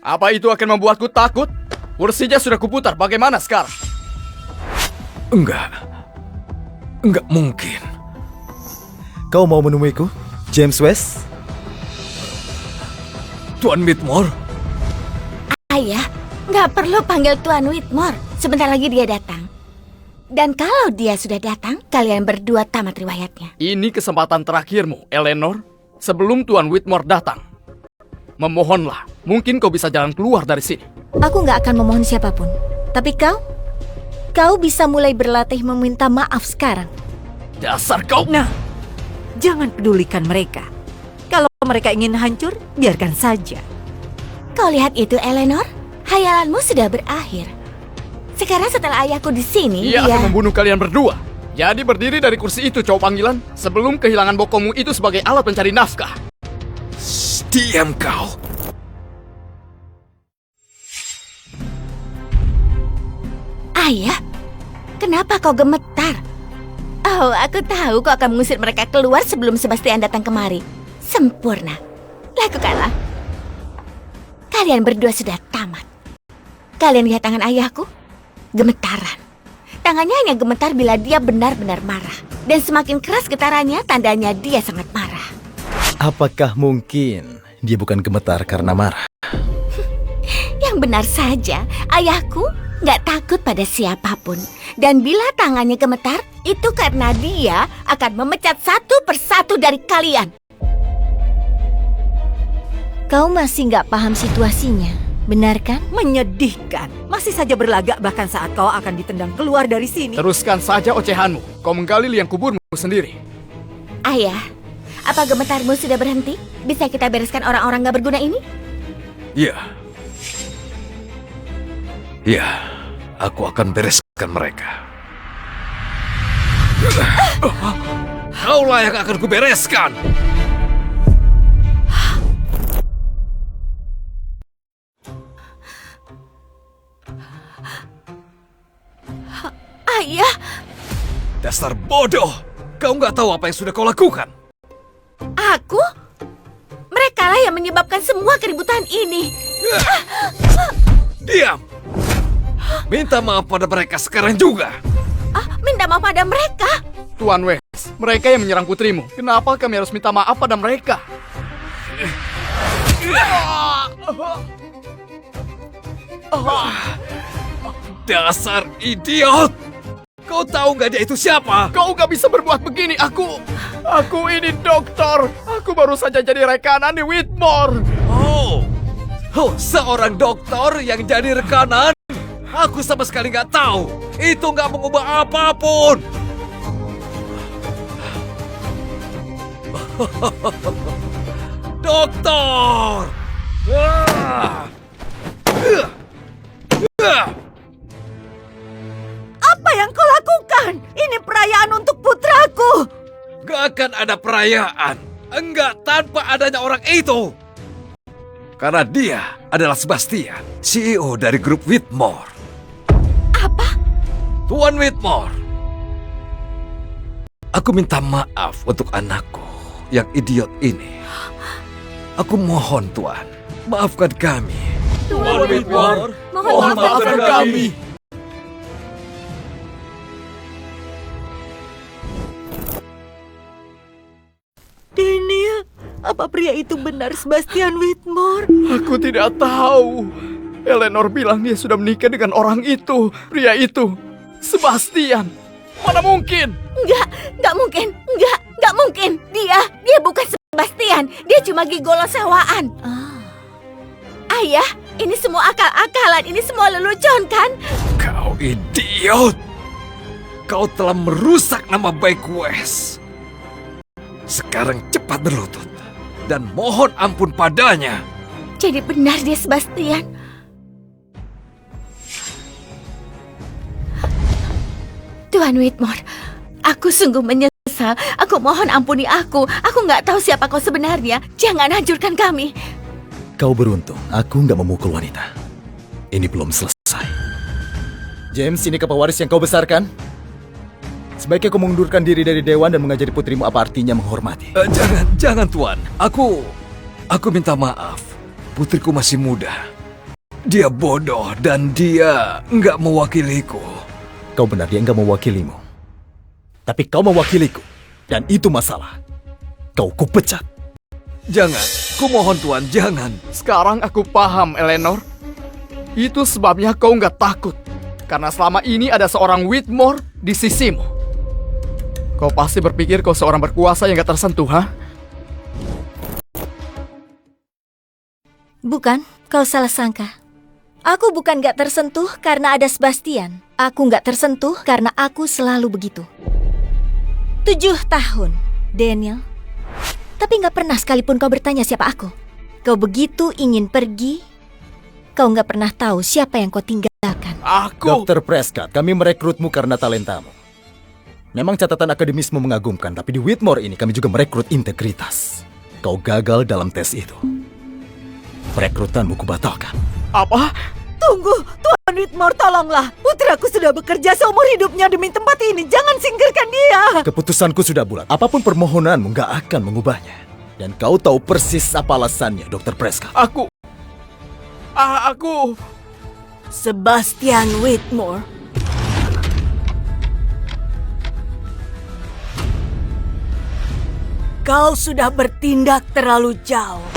Apa itu akan membuatku takut? Kursinya sudah kuputar, bagaimana sekarang? Enggak mungkin. Kau mau menemuiku, James West? Tuan Whitmore? Ayah, nggak perlu panggil Tuan Whitmore. Sebentar lagi dia datang. Dan kalau dia sudah datang, kalian berdua tamat riwayatnya. Ini kesempatan terakhirmu, Eleanor. Sebelum Tuan Whitmore datang. Memohonlah, mungkin kau bisa jalan keluar dari sini. Aku nggak akan memohon siapapun. Tapi kau bisa mulai berlatih meminta maaf sekarang. Dasar kau! Nah, jangan pedulikan mereka. Kalau mereka ingin hancur, biarkan saja. Kau lihat itu, Eleanor? Hayalanmu sudah berakhir. Sekarang setelah ayahku di sini, Dia akan membunuh kalian berdua. Jadi berdiri dari kursi itu, cowok panggilan, sebelum kehilangan bokongmu itu sebagai alat pencari nafkah. Diam kau. Ayah, kenapa kau gemetar? Oh, aku tahu kau akan mengusir mereka keluar sebelum Sebastian datang kemari. Sempurna. Lakukanlah. Kalian berdua sudah tamat. Kalian lihat tangan ayahku? Gemetaran. Tangannya hanya gemetar bila dia benar-benar marah. Dan semakin keras getarannya, tandanya dia sangat marah. Apakah mungkin dia bukan gemetar karena marah? Yang benar saja, ayahku nggak takut pada siapapun. Dan bila tangannya gemetar, itu karena dia akan memecat satu persatu dari kalian. Kau masih nggak paham situasinya, benar kan? Menyedihkan. Masih saja berlagak bahkan saat kau akan ditendang keluar dari sini. Teruskan saja ocehanmu. Kau menggali liang kuburmu sendiri. Ayah, apa gemetarmu sudah berhenti? Bisa kita bereskan orang-orang nggak berguna ini? Ya, aku akan bereskan mereka. Kaulah yang akan kubereskan. Ayah, Dasar bodoh. Kau nggak tahu apa yang sudah kau lakukan. aku? Merekalah yang menyebabkan semua keributan ini. Diam. Minta maaf pada mereka sekarang juga. Minta maaf pada mereka. Tuan West, mereka yang menyerang putrimu. Kenapa kami harus minta maaf pada mereka? Dasar idiot. Kau tahu nggak dia itu siapa? Kau gak bisa berbuat begini, aku ini dokter. Aku baru saja jadi rekanan di Whitmore. Seorang dokter yang jadi rekanan? Aku sama sekali nggak tahu. Itu nggak mengubah apapun. Dokter! Apa yang kau lakukan? Ini perayaan untuk putraku. Gak akan ada perayaan. Enggak tanpa adanya orang itu. Karena dia adalah Sebastian, CEO dari grup Whitmore. Apa? Tuan Whitmore, aku minta maaf untuk anakku yang idiot ini. Aku mohon Tuan, maafkan kami. Tuan Whitmore, Mohon maafkan kami. Daniel, apa pria itu benar Sebastian Whitmore? Aku tidak tahu. Eleanor bilang dia sudah menikah dengan orang itu. Pria itu. Sebastian. Mana mungkin? Nggak mungkin. Nggak mungkin. Dia bukan Sebastian. Dia cuma gigolo sewaan. Ayah, ini semua akal-akalan. Ini semua lelucon, kan? Kau idiot. Kau telah merusak nama baik West. Sekarang cepat berlutut dan mohon ampun padanya. Jadi benar dia Sebastian. Tuan Whitmore, aku sungguh menyesal. Aku mohon ampuni aku. Aku nggak tahu siapa kau sebenarnya. Jangan hancurkan kami. Kau beruntung, aku nggak memukul wanita. Ini belum selesai. James, ini pewaris yang kau besarkan. Sebaiknya kau mengundurkan diri dari dewan dan mengajari putrimu apa artinya menghormati. Jangan Tuan. Aku minta maaf. Putriku masih muda. Dia bodoh dan dia nggak mewakiliku. Kau benar, dia nggak mewakilimu. Tapi kau mewakiliku. Dan itu masalah. Kau kupecat. Jangan, kumohon Tuan, jangan. Sekarang aku paham, Eleanor. Itu sebabnya kau nggak takut. Karena selama ini ada seorang Whitmore di sisimu. Kau pasti berpikir kau seorang berkuasa yang gak tersentuh, ha? Bukan, kau salah sangka. Aku bukan gak tersentuh karena ada Sebastian. Aku gak tersentuh karena aku selalu begitu. 7 tahun, Daniel. Tapi gak pernah sekalipun kau bertanya siapa aku. Kau begitu ingin pergi, kau gak pernah tahu siapa yang kau tinggalkan. Aku... Dr. Prescott, kami merekrutmu karena talentamu. Memang catatan akademismu mengagumkan, tapi di Whitmore ini kami juga merekrut integritas. Kau gagal dalam tes itu. Perekrutanmu kubatalkan. Apa? Tunggu, Tuan Whitmore, tolonglah. Putraku sudah bekerja seumur hidupnya demi tempat ini. Jangan singkirkan dia. Keputusanku sudah bulat. Apapun permohonanmu gak akan mengubahnya. Dan kau tahu persis apa alasannya, Dr. Prescott. Aku... Sebastian Whitmore. Kau sudah bertindak terlalu jauh.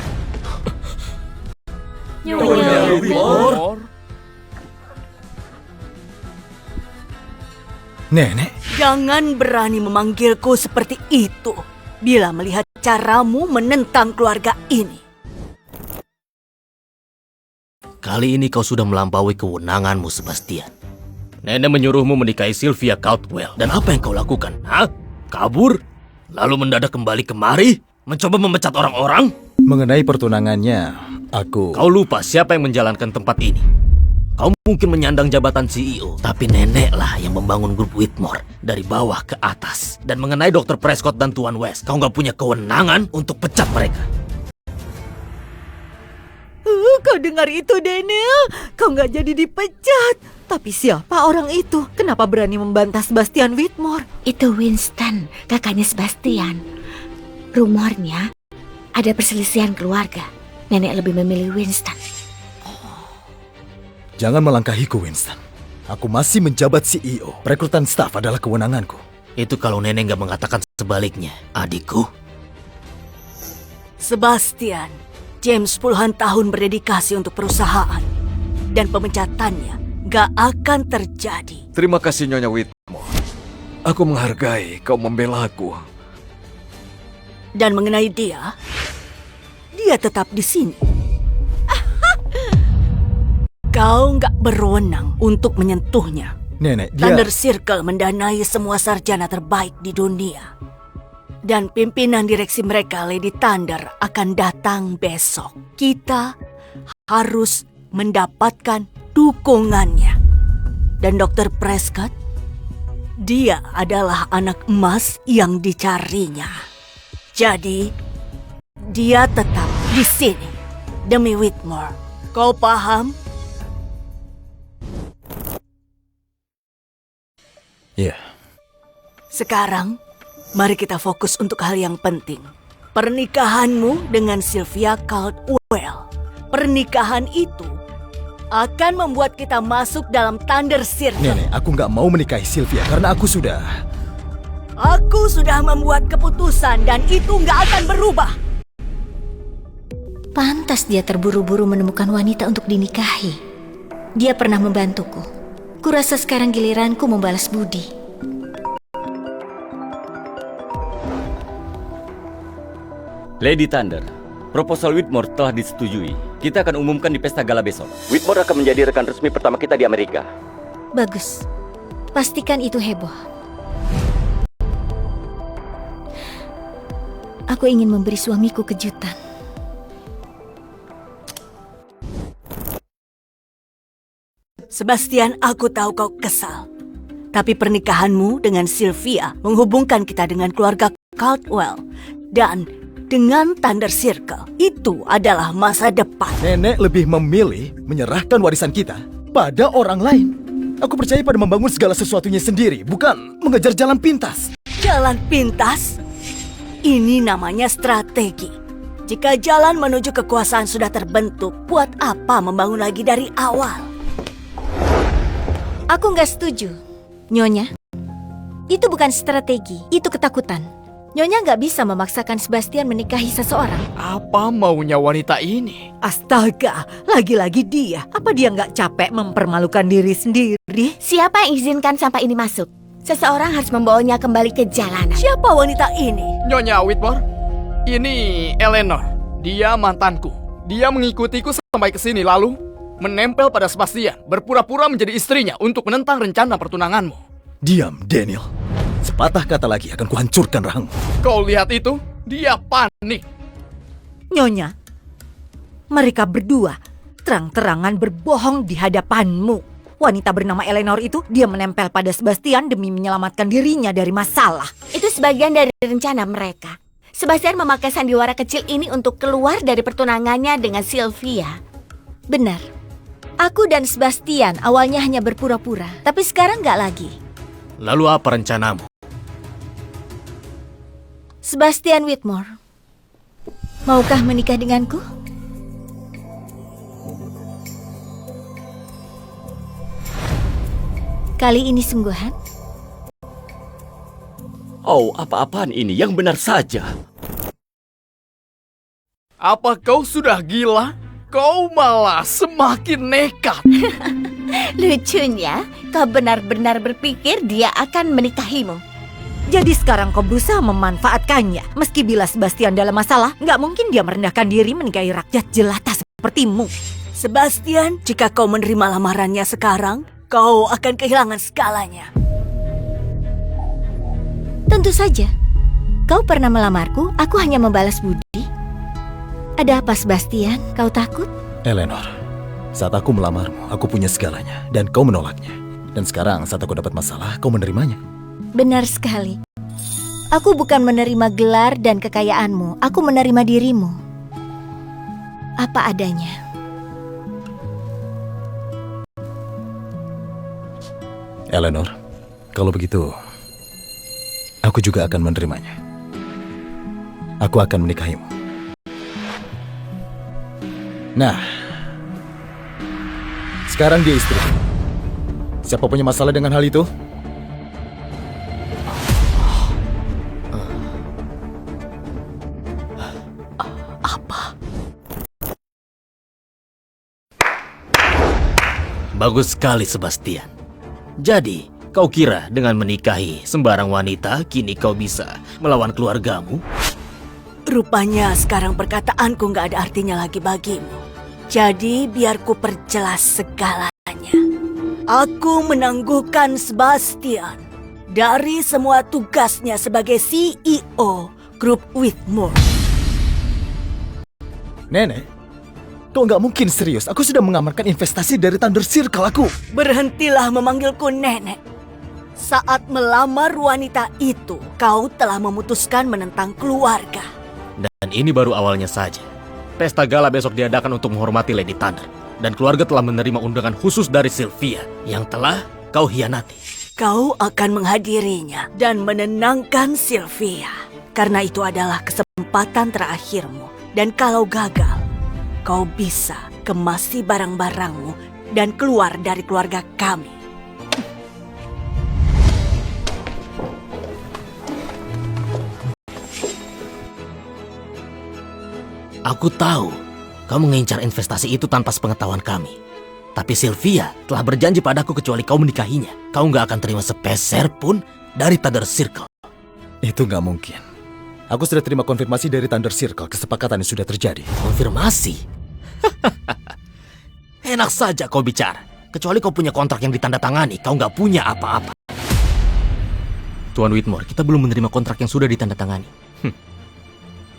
Nyonya Whitmore? Nenek, Jangan berani memanggilku seperti itu bila melihat caramu menentang keluarga ini. Kali ini kau sudah melampaui kewenanganmu, Sebastian. Nenek menyuruhmu menikahi Sylvia Caldwell. Dan apa yang kau lakukan? Hah? Kabur? Lalu mendadak kembali kemari? Mencoba memecat orang-orang? mengenai pertunangannya, aku... Kau lupa siapa yang menjalankan tempat ini. Kau mungkin menyandang jabatan CEO, tapi neneklah yang membangun grup Whitmore dari bawah ke atas. Dan mengenai Dr. Prescott dan Tuan West, kau nggak punya kewenangan untuk pecat mereka. Kau dengar itu, Daniel? Kau nggak jadi dipecat. Tapi siapa orang itu? Kenapa berani membantah Sebastian Whitmore? Itu Winston, kakaknya Sebastian. Rumornya ada perselisihan keluarga. Nenek lebih memilih Winston. Jangan melangkahiku, Winston. Aku masih menjabat CEO. Perekrutan staf adalah kewenanganku. Itu kalau nenek nggak mengatakan sebaliknya, adikku. Sebastian, James puluhan tahun berdedikasi untuk perusahaan. Dan pemecatannya gak akan terjadi. Terima kasih Nyonya Whitmore. Aku menghargai kau membela aku. Dan mengenai dia tetap di sini. Kau gak berwenang untuk menyentuhnya. Nenek, dia... Thunder Circle mendanai semua sarjana terbaik di dunia. Dan pimpinan direksi mereka, Lady Thunder, akan datang besok. Kita harus mendapatkan dukungannya. Dan Dr. Prescott, dia adalah anak emas yang dicarinya. Jadi, dia tetap di sini demi Whitmore. Kau paham? Iya. Sekarang, mari kita fokus untuk hal yang penting. Pernikahanmu dengan Sylvia Caldwell. Pernikahan itu akan membuat kita masuk dalam Thunder Circle. Nenek, aku nggak mau menikahi Sylvia karena aku sudah... Aku sudah membuat keputusan dan itu nggak akan berubah. Pantas dia terburu-buru menemukan wanita untuk dinikahi. Dia pernah membantuku. Kurasa sekarang giliranku membalas budi. Lady Thunder, proposal Whitmore telah disetujui. Kita akan umumkan di pesta gala besok. Whitmore akan menjadi rekan resmi pertama kita di Amerika. Bagus. Pastikan itu heboh. Aku ingin memberi suamiku kejutan. Sebastian, aku tahu kau kesal. Tapi pernikahanmu dengan Sylvia menghubungkan kita dengan keluarga Caldwell. Dan dengan Thunder Circle, itu adalah masa depan. Nenek lebih memilih menyerahkan warisan kita pada orang lain. Aku percaya pada membangun segala sesuatunya sendiri, bukan mengejar jalan pintas. Jalan pintas? Ini namanya strategi. Jika jalan menuju kekuasaan sudah terbentuk, buat apa membangun lagi dari awal? Aku nggak setuju. Nyonya, itu bukan strategi, itu ketakutan. Nyonya nggak bisa memaksakan Sebastian menikahi seseorang. Apa maunya wanita ini? Astaga, lagi-lagi dia. Apa dia nggak capek mempermalukan diri sendiri? Siapa yang izinkan sampah ini masuk? Seseorang harus membawanya kembali ke jalanan. Siapa wanita ini? Nyonya Whitmore, ini Eleanor. Dia mantanku. Dia mengikutiku sampai ke sini lalu menempel pada Sebastian, berpura-pura menjadi istrinya untuk menentang rencana pertunanganmu. Diam, Daniel. Sepatah kata lagi akan kuhancurkan rahangmu. Kau lihat itu? Dia panik. Nyonya, mereka berdua terang-terangan berbohong di hadapanmu. Wanita bernama Eleanor itu, dia menempel pada Sebastian demi menyelamatkan dirinya dari masalah. Itu sebagian dari rencana mereka. Sebastian memakai sandiwara kecil ini untuk keluar dari pertunangannya dengan Sylvia. Benar. Aku dan Sebastian awalnya hanya berpura-pura, tapi sekarang nggak lagi. Lalu apa rencanamu? Sebastian Whitmore, maukah menikah denganku? Kali ini sungguhan? Oh, apa-apaan ini? Yang benar saja. Apa kau sudah gila? Kau malah semakin nekat. Lucunya, kau benar-benar berpikir dia akan menikahimu. Jadi sekarang kau berusaha memanfaatkannya. Meski bila Sebastian dalam masalah, nggak mungkin dia merendahkan diri menikahi rakyat jelata sepertimu. Sebastian, jika kau menerima lamarannya sekarang, kau akan kehilangan segalanya. Tentu saja. Kau pernah melamarku, aku hanya membalas budi. Ada apa, Sebastian? Kau takut? Eleanor, saat aku melamarmu, aku punya segalanya. Dan kau menolaknya. Dan sekarang saat aku dapat masalah, kau menerimanya. Benar sekali. Aku bukan menerima gelar dan kekayaanmu. Aku menerima dirimu. Apa adanya. Eleanor, kalau begitu, aku juga akan menerimanya. Aku akan menikahimu. Nah, sekarang dia istri. Siapa punya masalah dengan hal itu? Bagus sekali, Sebastian. Jadi, kau kira dengan menikahi sembarang wanita, kini kau bisa melawan keluargamu? Rupanya sekarang perkataanku nggak ada artinya lagi bagimu. Jadi biar ku perjelas segalanya. Aku menangguhkan Sebastian dari semua tugasnya sebagai CEO Grup Whitmore. Nenek, kau nggak mungkin serius. Aku sudah mengamankan investasi dari Thunder Circle aku. Berhentilah memanggilku nenek. Saat melamar wanita itu, kau telah memutuskan menentang keluarga. Dan ini baru awalnya saja. Pesta gala besok diadakan untuk menghormati Lady Thunder. Dan keluarga telah menerima undangan khusus dari Sylvia yang telah kau hianati. Kau akan menghadirinya dan menenangkan Sylvia. Karena itu adalah kesempatan terakhirmu. Dan kalau gagal, kau bisa kemasi barang-barangmu dan keluar dari keluarga kami. Aku tahu kau mengincar investasi itu tanpa sepengetahuan kami. Tapi Sylvia telah berjanji padaku kecuali kau menikahinya, kau nggak akan terima sepeser pun dari Thunder Circle. Itu nggak mungkin. Aku sudah terima konfirmasi dari Thunder Circle. Kesepakatan yang sudah terjadi. Konfirmasi? Enak saja kau bicara. Kecuali kau punya kontrak yang ditandatangani, kau nggak punya apa-apa. Tuan Whitmore, kita belum menerima kontrak yang sudah ditandatangani.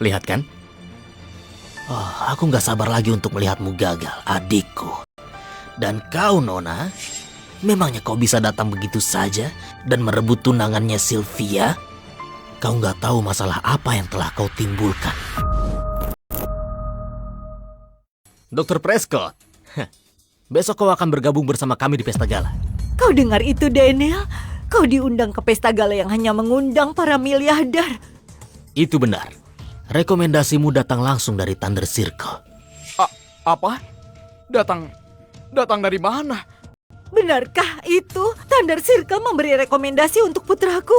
Lihat kan? Oh, aku nggak sabar lagi untuk melihatmu gagal, adikku. Dan kau, Nona, memangnya kau bisa datang begitu saja dan merebut tunangannya Sylvia? Kau nggak tahu masalah apa yang telah kau timbulkan. Dr. Prescott, besok kau akan bergabung bersama kami di pesta gala. Kau dengar itu, Daniel? Kau diundang ke pesta gala yang hanya mengundang para miliarder. Itu benar. Rekomendasimu datang langsung dari Thunder Circle. Apa? Datang dari mana? Benarkah itu? Thunder Circle memberi rekomendasi untuk putraku.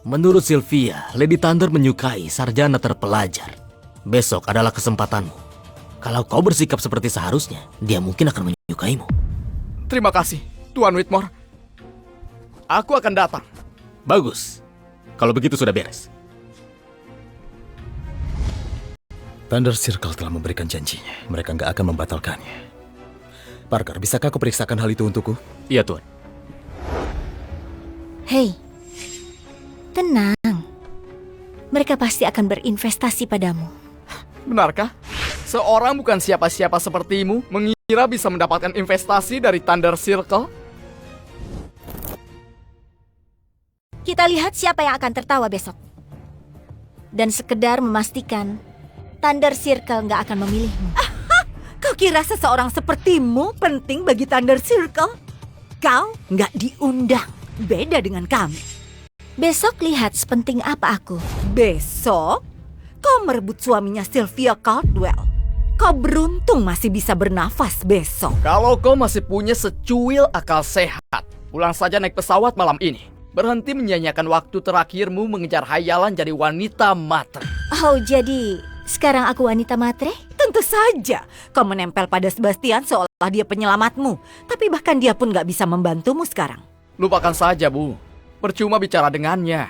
Menurut Sylvia, Lady Thunder menyukai sarjana terpelajar. Besok adalah kesempatanmu. Kalau kau bersikap seperti seharusnya, dia mungkin akan menyukaimu. Terima kasih, Tuan Whitmore. Aku akan datang. Bagus. Kalau begitu sudah beres. Thunder Circle telah memberikan janjinya. Mereka nggak akan membatalkannya. Parker, bisakah kau periksakan hal itu untukku? Iya, Tuan. Hei, tenang. Mereka pasti akan berinvestasi padamu. Benarkah? Seorang bukan siapa-siapa sepertimu mengira bisa mendapatkan investasi dari Thunder Circle? Kita lihat siapa yang akan tertawa besok. Dan sekedar memastikan Thunder Circle nggak akan memilihmu. Kau kira seseorang sepertimu penting bagi Thunder Circle? Kau nggak diundang. Beda dengan kami. Besok lihat sepenting apa aku. Besok, kau merebut suaminya Sylvia Caldwell. Kau beruntung masih bisa bernafas besok. Kalau kau masih punya secuil akal sehat, pulang saja naik pesawat malam ini. Berhenti menyanyiakan waktu terakhirmu mengejar hayalan jadi wanita matre. Oh, jadi sekarang aku wanita matre? Tentu saja, kau menempel pada Sebastian seolah dia penyelamatmu. Tapi bahkan dia pun gak bisa membantumu sekarang. Lupakan saja, Bu. Percuma bicara dengannya.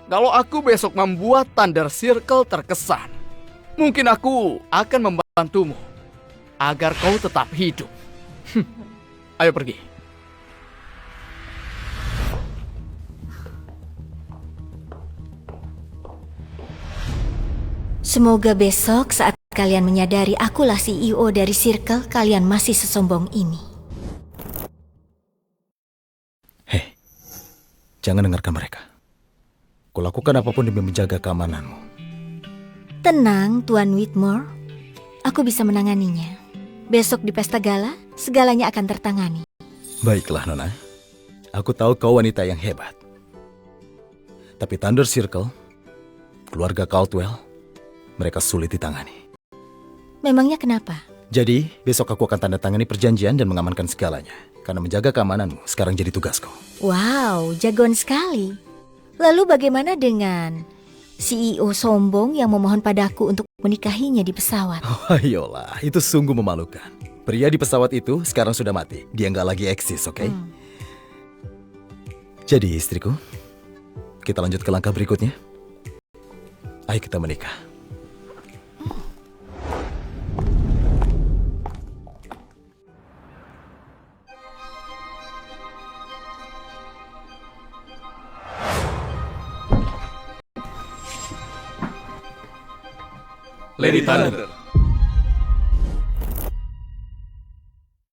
Kalau aku besok membuat Thunder Circle terkesan, mungkin aku akan membantumu agar kau tetap hidup. Ayo pergi. Semoga besok saat kalian menyadari akulah CEO dari Circle, kalian masih sesombong ini. Hei, jangan dengarkan mereka. Kulakukan apapun demi menjaga keamananmu. Tenang, Tuan Whitmore. Aku bisa menanganinya. Besok di pesta gala, segalanya akan tertangani. Baiklah, Nona. Aku tahu kau wanita yang hebat. Tapi Thunder Circle, keluarga Caldwell, mereka sulit ditangani. Memangnya kenapa? Jadi, besok aku akan tanda tangani perjanjian dan mengamankan segalanya. Karena menjaga keamananmu sekarang jadi tugasku. Wow, jagoan sekali. Lalu bagaimana dengan CEO sombong yang memohon padaku untuk menikahinya di pesawat? Oh, ayolah, itu sungguh memalukan. Pria di pesawat itu sekarang sudah mati. Dia nggak lagi eksis, oke? Jadi, istriku, kita lanjut ke langkah berikutnya. Ayo kita menikah. Lady Thunder,